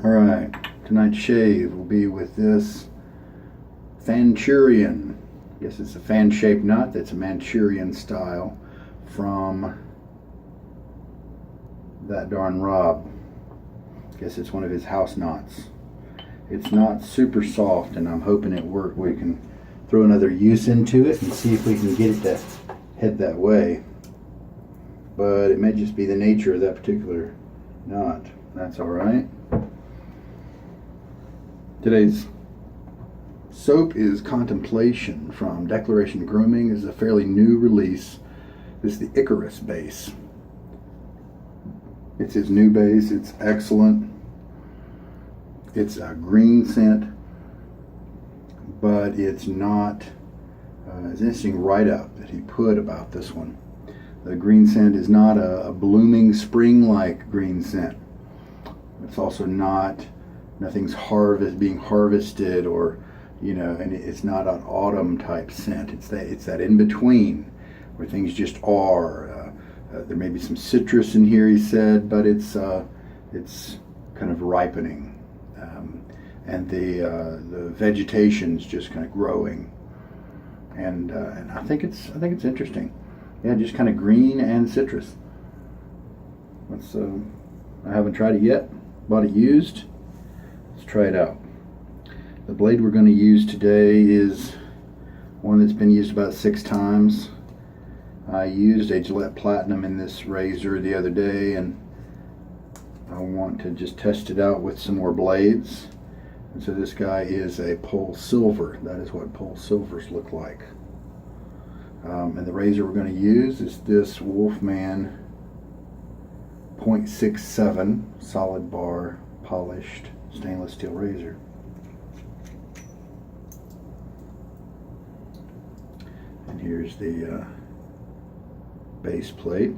Alright, tonight's shave will be with this Fanchurian. I guess it's a fan-shaped knot that's a Manchurian style from that darn Rob. I guess it's one of his house knots. It's not super soft, and I'm hoping it works. We can throw another use into it and see if we can get it to head that way. But it may just be the nature of that particular knot. That's alright. Today's soap is Contemplation from Declaration Grooming. This is a fairly new release. This is the Icarus base. It's his new base. It's excellent. It's a green scent, but it's not. It's an interesting write-up that he put about this one. The green scent is not a blooming spring-like green scent. It's also not. Nothing's being harvested, or and it's not an autumn type scent. It's that in between where things just are. There may be some citrus in here, he said, but it's kind of ripening, and the vegetation's just kind of growing, and I think it's interesting. Yeah, just kind of green and citrus. I haven't tried it yet. Bought it used. Let's try it out. The blade we're going to use today is one that's been used about 6 times. I used a Gillette Platinum in this razor the other day, and I want to just test it out with some more blades. And so this guy is a PolSilver. That is what PolSilvers look like. And the razor we're going to use is this Wolfman 0.67 solid bar polished stainless steel razor. And here's the base plate.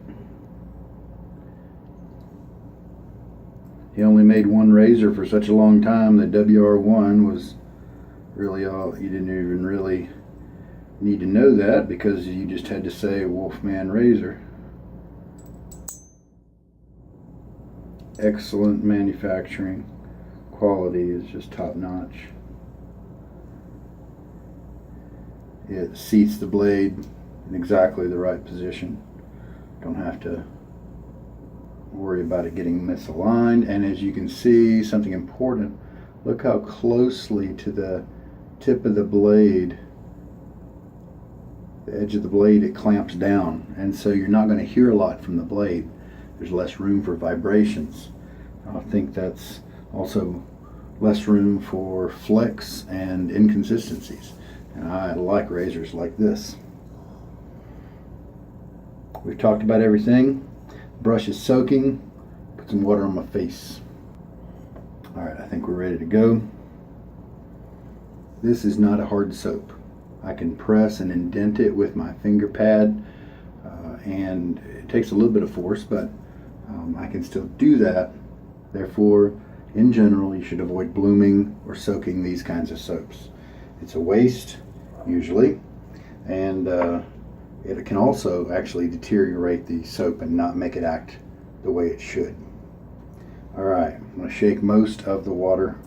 He only made one razor for such a long time. The WR1 was really all. You didn't even really need to know that, because you just had to say Wolfman razor. Excellent manufacturing. Quality is just top notch. It seats the blade in exactly the right position. Don't have to worry about it getting misaligned. And as you can see, something important, look how closely to the tip of the blade, the edge of the blade, it clamps down, and so you're not going to hear a lot from the blade. There's less room for vibrations. I think that's also less room for flex and inconsistencies, and I like razors like this. We've talked about everything. Brush is soaking. Put some water on my face. Alright, I think we're ready to go. This is not a hard soap. I can press and indent it with my finger pad, and it takes a little bit of force, but I can still do that. Therefore, in general, you should avoid blooming or soaking these kinds of soaps. It's a waste, usually, and it can also actually deteriorate the soap and not make it act the way it should. Alright, I'm going to shake most of the water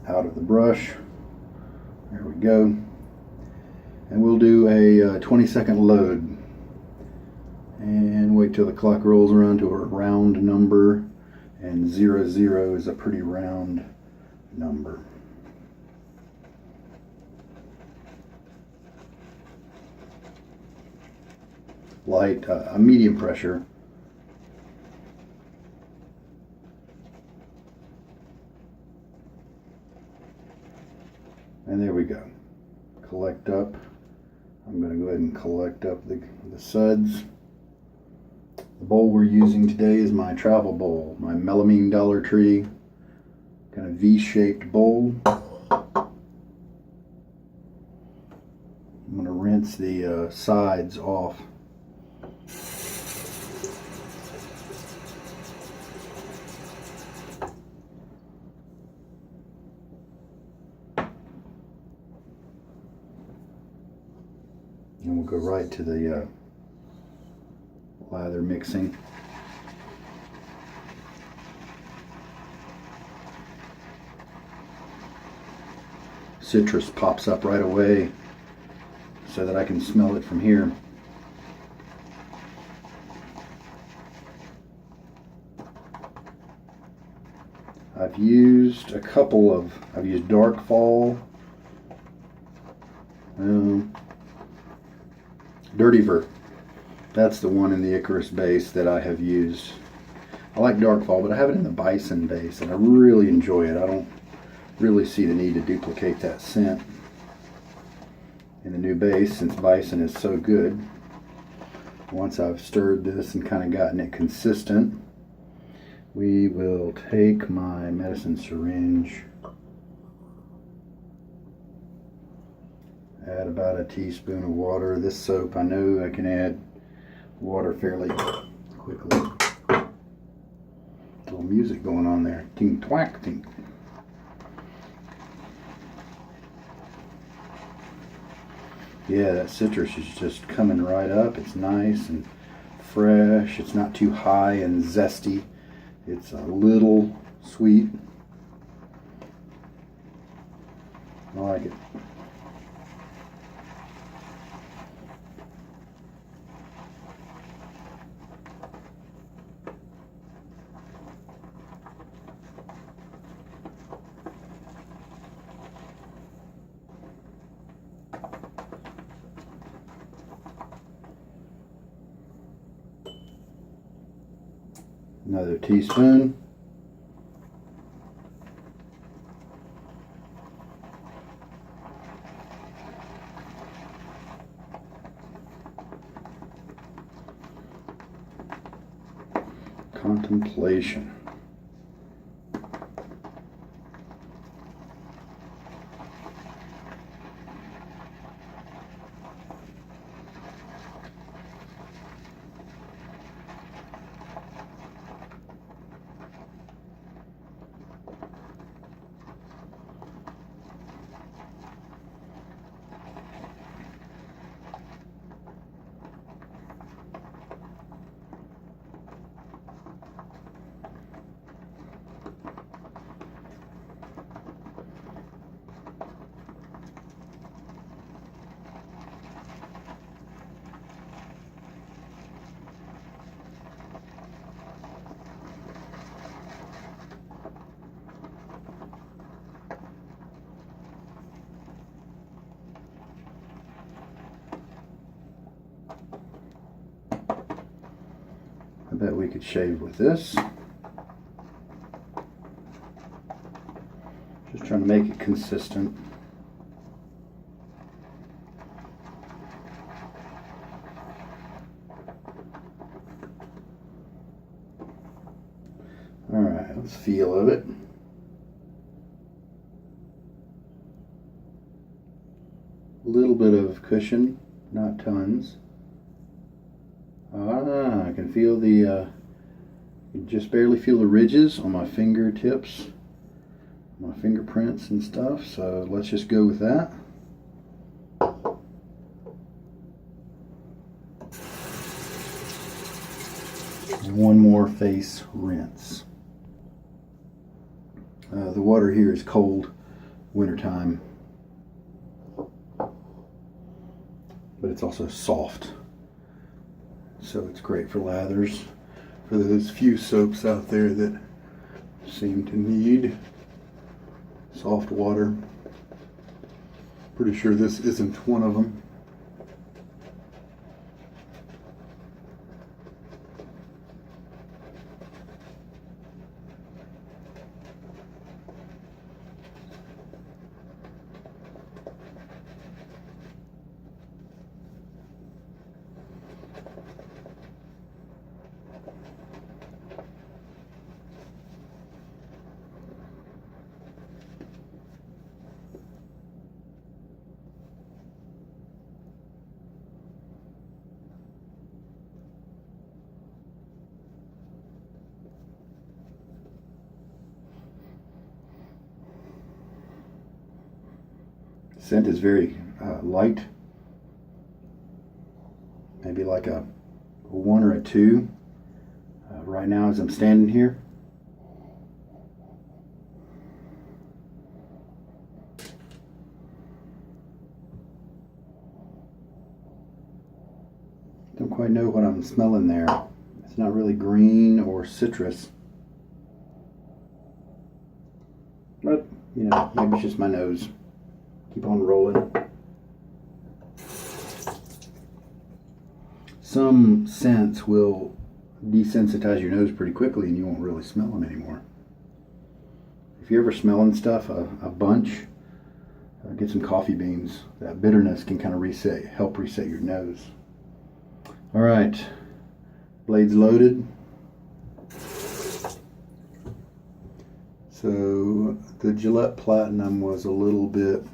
out of the brush. There we go. And we'll do a 20-second load. And wait till the clock rolls around to a round number. And 00 is a pretty round number. Light, a medium pressure. And there we go. Collect up. I'm going to go ahead and collect up the suds. The bowl we're using today is my travel bowl, my melamine Dollar Tree kind of V-shaped bowl. I'm going to rinse the sides off. And we'll go right to the lather mixing. citrus pops up right away so that I can smell it from here. I've used I've used Dark Fall, Dirty Ver. That's the one in the Icarus base that I have used. I like Dark Fall, but I have it in the Bison base, and I really enjoy it. I don't really see the need to duplicate that scent in the new base since Bison is so good. Once I've stirred this and kind of gotten it consistent, we will take my medicine syringe, add about a teaspoon of water. This soap, I know I can add water fairly quickly. A little music going on there. Ting twack ting. Yeah, that citrus is just coming right up. It's nice and fresh. It's not too high and zesty. It's a little sweet. I like it. Another teaspoon. Contemplation. I bet we could shave with this. Just trying to make it consistent. All right, let's feel of it. A little bit of cushion, not tons. I can feel the, just barely feel the ridges on my fingertips, my fingerprints and stuff, so let's just go with that. And one more face rinse. The water here is cold, wintertime, but it's also soft. So it's great for lathers, for those few soaps out there that seem to need soft water. Pretty sure this isn't one of them. Scent is very light, maybe like a 1 or a 2 right now as I'm standing here. quite know what I'm smelling there. It's not really green or citrus. But, you know, maybe it's just my nose. Keep on rolling. Some scents will desensitize your nose pretty quickly and you won't really smell them anymore. If you're ever smelling stuff, a bunch, get some coffee beans. That bitterness can kind of help reset your nose. All right, blades loaded. So the Gillette Platinum was a little bit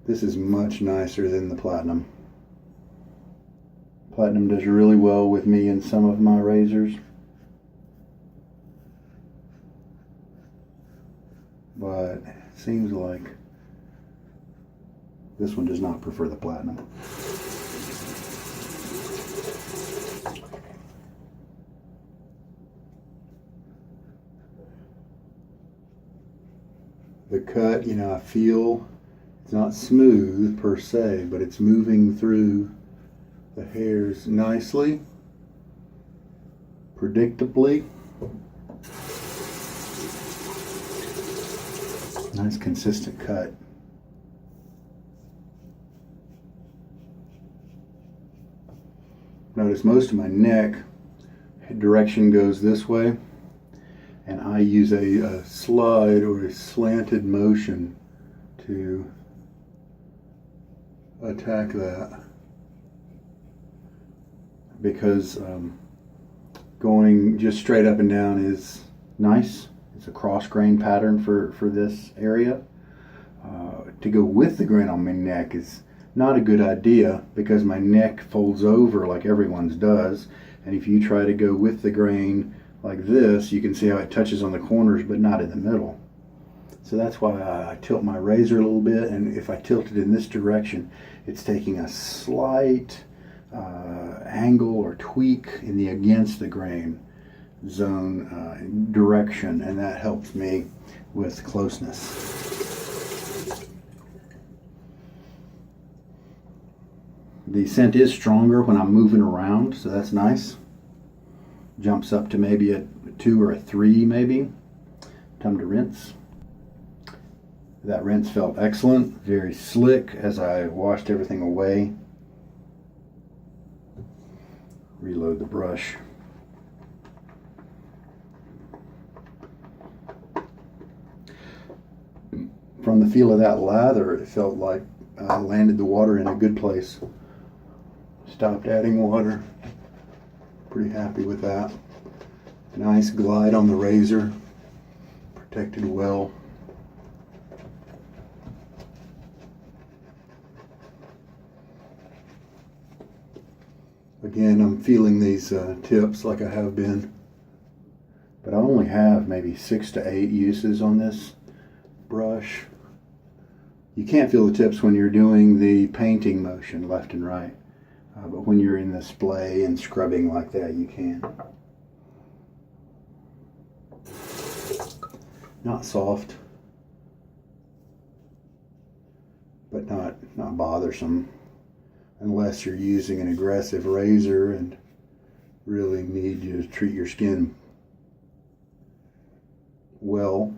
this is much nicer than the Platinum. Platinum does really well with me in some of my razors. But it seems like this one does not prefer the Platinum. The cut, you know, I feel it's not smooth per se, but it's moving through the hairs nicely, predictably. Nice consistent cut. Notice most of my neck direction goes this way, and I use a slide or a slanted motion to attack that, because going just straight up and down is nice. It's a cross grain pattern for this area. To go with the grain on my neck is not a good idea because my neck folds over like everyone's does, and if you try to go with the grain like this, you can see how it touches on the corners but not in the middle. So that's why I tilt my razor a little bit, and if I tilt it in this direction, it's taking a slight angle or tweak in the against the grain zone direction, and that helps me with closeness. The scent is stronger when I'm moving around, so that's nice. Jumps up to maybe a 2 or a 3 maybe. Time to rinse. That rinse felt excellent, very slick as I washed everything away. Reload the brush. From the feel of that lather, it felt like I landed the water in a good place. Stopped adding water. Pretty happy with that. Nice glide on the razor. Protected well. Again, I'm feeling these tips like I have been, but I only have maybe 6 to 8 uses on this brush. You can't feel the tips when you're doing the painting motion left and right, but when you're in the splay and scrubbing like that, you can. Not soft, but not bothersome. Unless you're using an aggressive razor and really need to treat your skin well.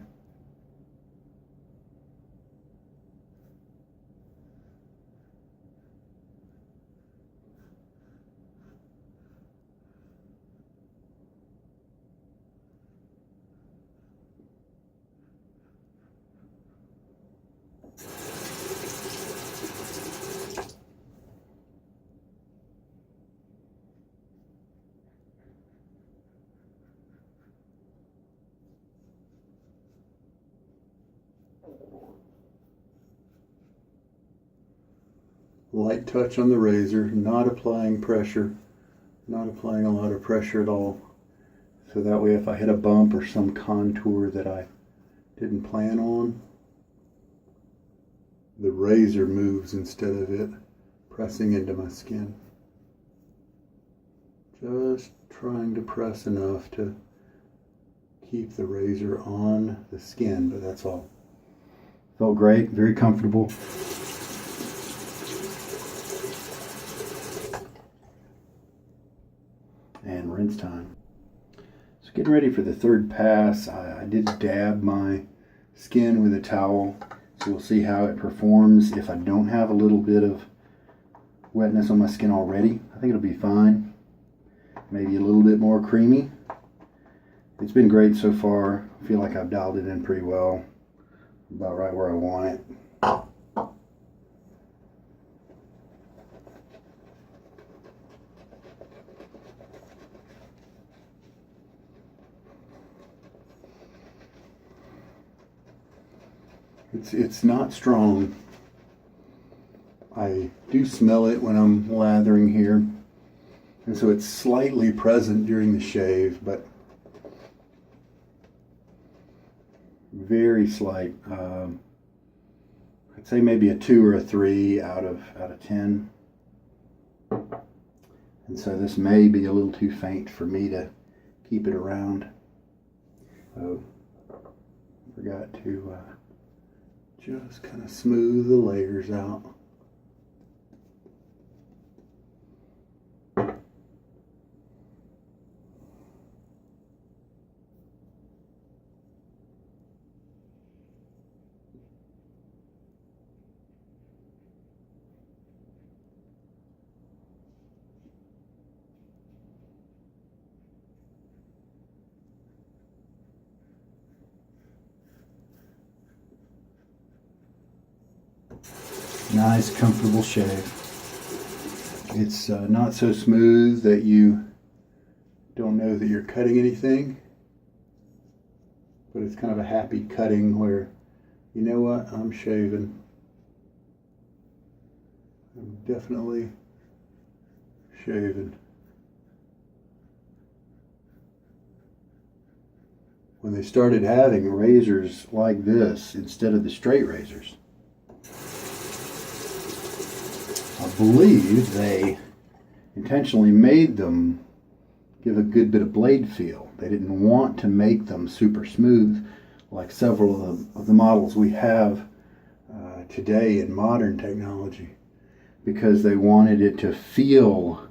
Light touch on the razor, not applying pressure, not applying a lot of pressure at all. So that way if I hit a bump or some contour that I didn't plan on, the razor moves instead of it pressing into my skin. Just trying to press enough to keep the razor on the skin, but that's all. Felt great, very comfortable. and rinse time. So getting ready for the third pass, I did dab my skin with a towel, so we'll see how it performs. If I don't have a little bit of wetness on my skin already, I think it'll be fine. Maybe a little bit more creamy. It's been great so far. I feel like I've dialed it in pretty well. About right where I want it. It's not strong. I do smell it when I'm lathering here, and so it's slightly present during the shave, but very slight. I'd say maybe a 2 or a 3 out of 10. And so this may be a little too faint for me to keep it around. Oh, forgot to just kind of smooth the layers out. Nice, comfortable shave. It's not so smooth that you don't know that you're cutting anything, but it's kind of a happy cutting where, you know what, I'm shaving. I'm definitely shaving. When they started having razors like this instead of the straight razors, I believe they intentionally made them give a good bit of blade feel. They didn't want to make them super smooth like several of the models we have today in modern technology, because they wanted it to feel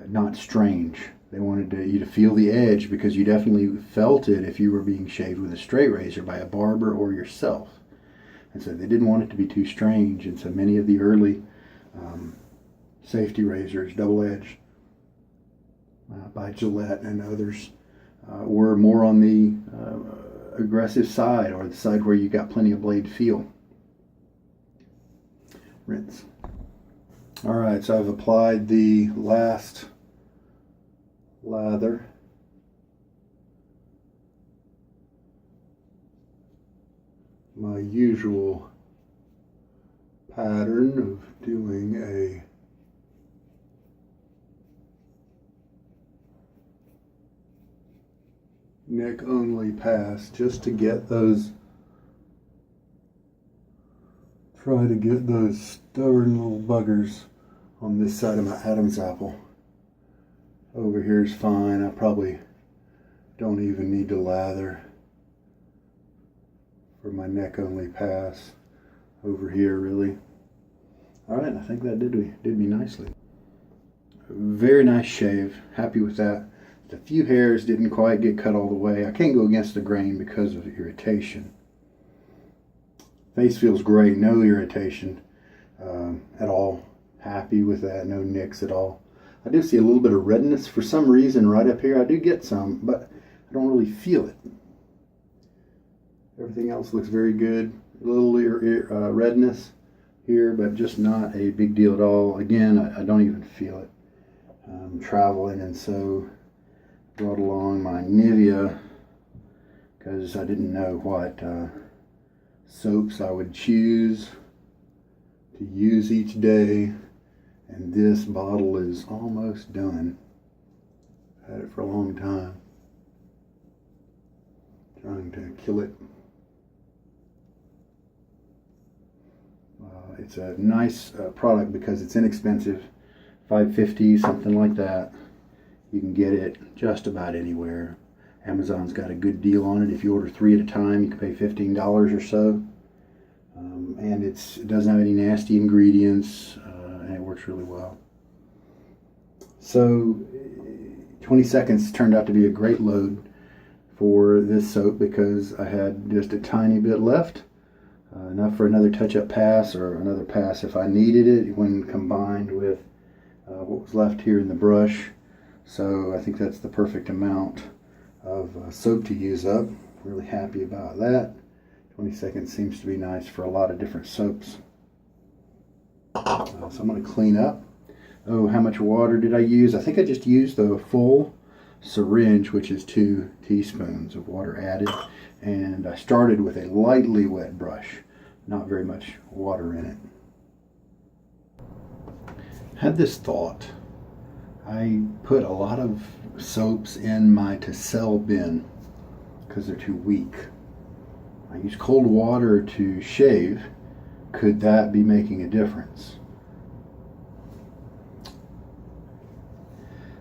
not strange. They wanted you to feel the edge, because you definitely felt it if you were being shaved with a straight razor by a barber or yourself. And so they didn't want it to be too strange, and so many of the early safety razors, double edge, by Gillette and others, were more on the aggressive side, or the side where you got plenty of blade feel. Rinse. Alright, so I've applied the last lather. My usual pattern of doing a neck only pass, just to get those, try to get those stubborn little buggers on this side of my Adam's apple. Over here is fine. I probably don't even need to lather for my neck only pass over here, really. All right, I think that did me nicely. Very nice shave. Happy with that. A few hairs didn't quite get cut all the way. I can't go against the grain because of irritation. Face feels great. No irritation at all. Happy with that. No nicks at all. I do see a little bit of redness for some reason right up here. I do get some, but I don't really feel it. Everything else looks very good. A little redness here, but just not a big deal at all. Again, I don't even feel it. I'm traveling, and so brought along my Nivea because I didn't know what soaps I would choose to use each day, and this bottle is almost done. I've had it for a long time, trying to kill it. It's a nice product because it's inexpensive, $5.50, something like that. You can get it just about anywhere. Amazon's got a good deal on it. If you order 3 at a time, you can pay $15 or so. And it doesn't have any nasty ingredients, and it works really well. So 20 seconds turned out to be a great load for this soap because I had just a tiny bit left, enough for another touch-up pass or another pass if I needed it when combined with what was left here in the brush. So I think that's the perfect amount of soap to use up. Really happy about that. 20 seconds seems to be nice for a lot of different soaps. So I'm going to clean up. Oh, how much water did I use? I think I just used the full syringe, which is 2 teaspoons of water added. And I started with a lightly wet brush, not very much water in it. Had this thought. I put a lot of soaps in my to sell bin because they're too weak. I use cold water to shave. Could that be making a difference?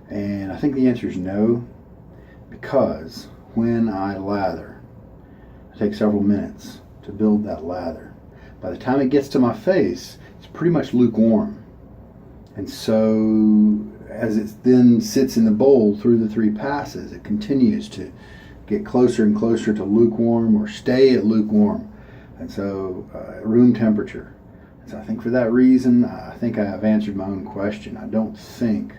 And I think the answer is no, because when I lather, I take several minutes to build that lather. By the time it gets to my face, it's pretty much lukewarm. And so as it then sits in the bowl through the 3 passes, it continues to get closer and closer to lukewarm or stay at lukewarm. And so room temperature. And so I think for that reason, I think I have answered my own question. I don't think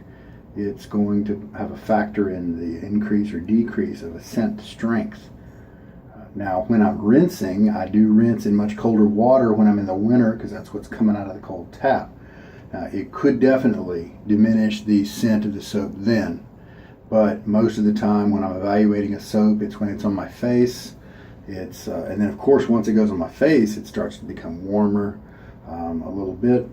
it's going to have a factor in the increase or decrease of a scent strength. Now, when I'm rinsing, I do rinse in much colder water when I'm in the winter because that's what's coming out of the cold tap. Now, it could definitely diminish the scent of the soap then, but most of the time when I'm evaluating a soap, it's when it's on my face. It's and then of course once it goes on my face, it starts to become warmer a little bit.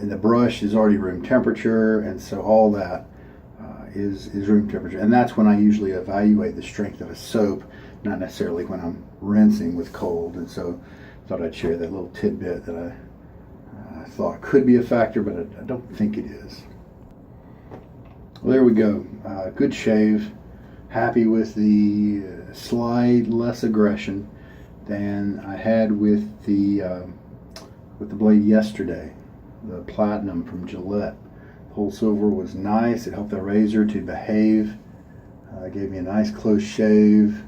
And the brush is already room temperature, and so all that is room temperature. And that's when I usually evaluate the strength of a soap, not necessarily when I'm rinsing with cold. And so I thought I'd share that little tidbit that I thought could be a factor, but I don't think it is. Well, there we go. Good shave. Happy with the slight less aggression than I had with the blade yesterday, the Platinum from Gillette. PolSilver was nice. It helped the razor to behave. Gave me a nice close shave.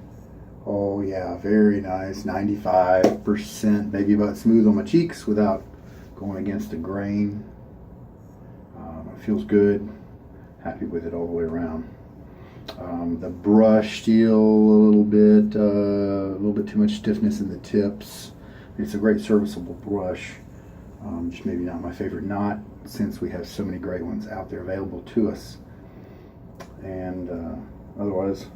Oh yeah, very nice. 95%, maybe about smooth on my cheeks without going against the grain. It feels good. Happy with it all the way around. The brush still a little bit too much stiffness in the tips. It's a great serviceable brush. Just maybe not my favorite knot, since we have so many great ones out there available to us. And otherwise,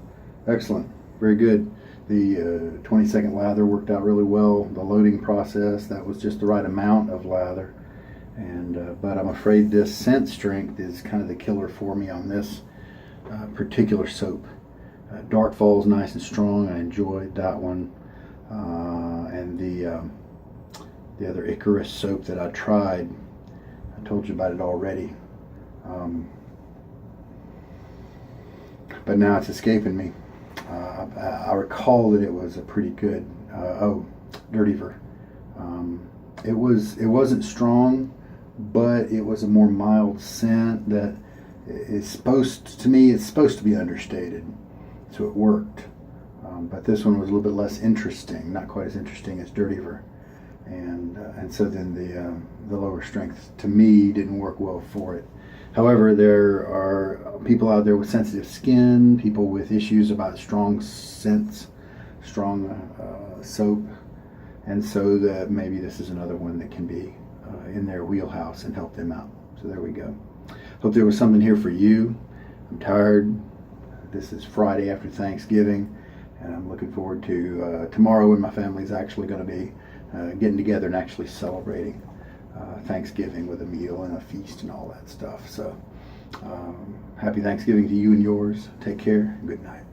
excellent, very good. The 20-second lather worked out really well. The loading process, that was just the right amount of lather. And but I'm afraid this scent strength is kind of the killer for me on this particular soap. Dark Fall's nice and strong. I enjoyed that one. And the other Icarus soap that I tried, I told you about it already. But now it's escaping me. I recall that it was a pretty good, Dirtyver. It wasn't strong, but it was a more mild scent that is supposed to be understated. So it worked. But this one was a little bit less interesting, not quite as interesting as Dirtyver. And so then the lower strength to me didn't work well for it. However, there are people out there with sensitive skin, people with issues about strong scents, strong soap, and so that maybe this is another one that can be in their wheelhouse and help them out. So there we go. Hope there was something here for you. I'm tired. This is Friday after Thanksgiving, and I'm looking forward to tomorrow when my family's actually going to be getting together and actually celebrating Thanksgiving with a meal and a feast and all that stuff. So happy Thanksgiving to you and yours. Take care. Good night.